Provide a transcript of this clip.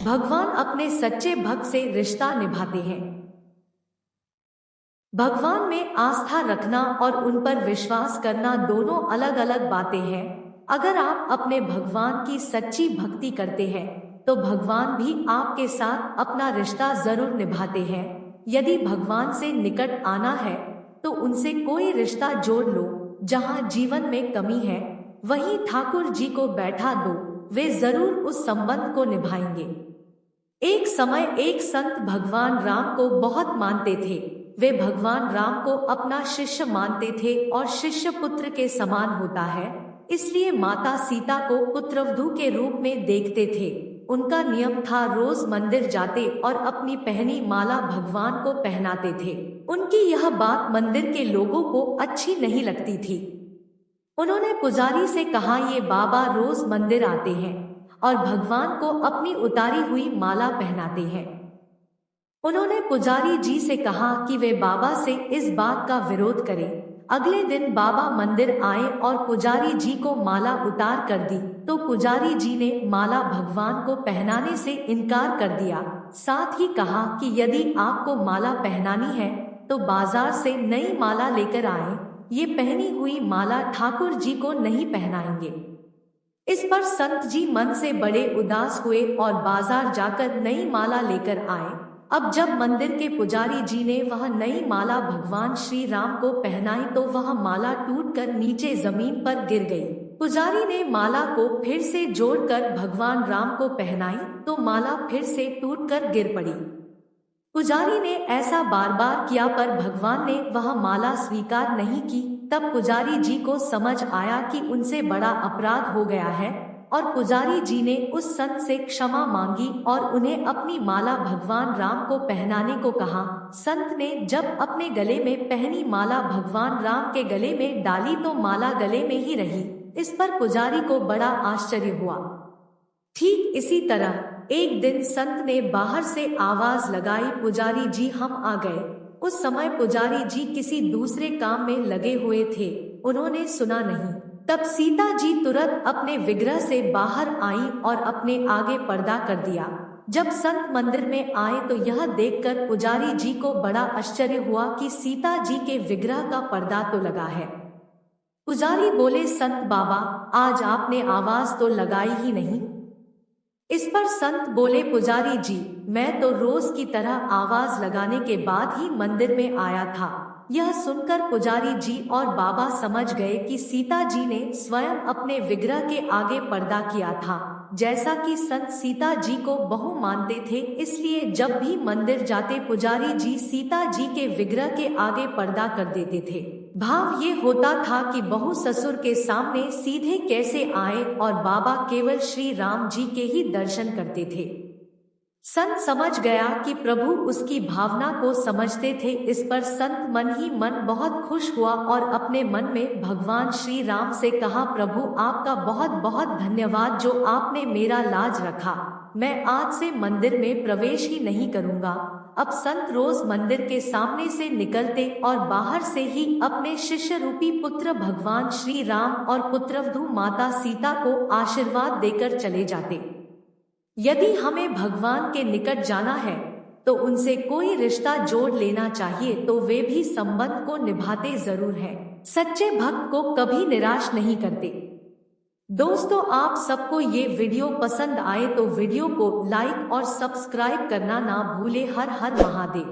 भगवान अपने सच्चे भक्त से रिश्ता निभाते हैं। भगवान में आस्था रखना और उन पर विश्वास करना दोनों अलग अलग बातें हैं। अगर आप अपने भगवान की सच्ची भक्ति करते हैं तो भगवान भी आपके साथ अपना रिश्ता जरूर निभाते हैं। यदि भगवान से निकट आना है तो उनसे कोई रिश्ता जोड़ लो। जहां जीवन में कमी है वहीं ठाकुर जी को बैठा दो, वे जरूर उस संबंध को निभाएंगे। एक समय एक संत भगवान राम को बहुत मानते थे। वे भगवान राम को अपना शिष्य मानते थे और शिष्य पुत्र के समान होता है, इसलिए माता सीता को पुत्रवधू के रूप में देखते थे। उनका नियम था रोज मंदिर जाते और अपनी पहनी माला भगवान को पहनाते थे। उनकी यह बात मंदिर के लोगों को अच्छी नहीं लगती थी। उन्होंने पुजारी से कहा, ये बाबा रोज मंदिर आते हैं और भगवान को अपनी उतारी हुई माला पहनाते हैं। उन्होंने पुजारी जी से कहा कि वे बाबा से इस बात का विरोध करें। अगले दिन बाबा मंदिर आए और पुजारी जी को माला उतार कर दी, तो पुजारी जी ने माला भगवान को पहनाने से इनकार कर दिया। साथ ही कहा कि यदि आपको माला पहनानी है तो बाजार से नई माला लेकर आए, ये पहनी हुई माला ठाकुर जी को नहीं पहनाएंगे। इस पर संत जी मन से बड़े उदास हुए और बाजार जाकर नई माला लेकर आए। अब जब मंदिर के पुजारी जी ने वह नई माला भगवान श्री राम को पहनाई तो वह माला टूटकर नीचे जमीन पर गिर गई। पुजारी ने माला को फिर से जोड़कर भगवान राम को पहनाई तो माला फिर से टूटकर गिर पड़ी। पुजारी ने ऐसा बार बार किया पर भगवान ने वह माला स्वीकार नहीं की। तब पुजारी जी को समझ आया कि उनसे बड़ा अपराध हो गया है और पुजारी जी ने उस संत से क्षमा मांगी और उन्हें अपनी माला भगवान राम को पहनाने को कहा। संत ने जब अपने गले में पहनी माला भगवान राम के गले में डाली तो माला गले में ही रही। इस पर पुजारी को बड़ा आश्चर्य हुआ। ठीक इसी तरह एक दिन संत ने बाहर से आवाज लगाई, पुजारी जी हम आ गए। उस समय पुजारी जी किसी दूसरे काम में लगे हुए थे, उन्होंने सुना नहीं। तब सीता जी तुरंत अपने विग्रह से बाहर आई और अपने आगे पर्दा कर दिया। जब संत मंदिर में आए तो यह देखकर पुजारी जी को बड़ा आश्चर्य हुआ कि सीता जी के विग्रह का पर्दा तो लगा है। पुजारी बोले, संत बाबा आज आपने आवाज तो लगाई ही नहीं। इस पर संत बोले, पुजारी जी मैं तो रोज की तरह आवाज लगाने के बाद ही मंदिर में आया था। यह सुनकर पुजारी जी और बाबा समझ गए कि सीता जी ने स्वयं अपने विग्रह के आगे पर्दा किया था। जैसा कि संत सीता जी को बहू मानते थे, इसलिए जब भी मंदिर जाते पुजारी जी सीता जी के विग्रह के आगे पर्दा कर देते थे। भाव ये होता था कि बहू ससुर के सामने सीधे कैसे आए और बाबा केवल श्री राम जी के ही दर्शन करते थे। संत समझ गया कि प्रभु उसकी भावना को समझते थे। इस पर संत मन ही मन बहुत खुश हुआ और अपने मन में भगवान श्री राम से कहा, प्रभु आपका बहुत बहुत धन्यवाद जो आपने मेरा लाज रखा। मैं आज से मंदिर में प्रवेश ही नहीं करूंगा। अब संत रोज मंदिर के सामने से निकलते और बाहर से ही अपने शिष्य रूपी पुत्र भगवान श्री राम और पुत्रवधू माता सीता को आशीर्वाद देकर चले जाते। यदि हमें भगवान के निकट जाना है तो उनसे कोई रिश्ता जोड़ लेना चाहिए, तो वे भी संबंध को निभाते जरूर हैं। सच्चे भक्त को कभी निराश नहीं करते। दोस्तों आप सबको ये वीडियो पसंद आए तो वीडियो को लाइक और सब्सक्राइब करना ना भूले। हर हर महादेव।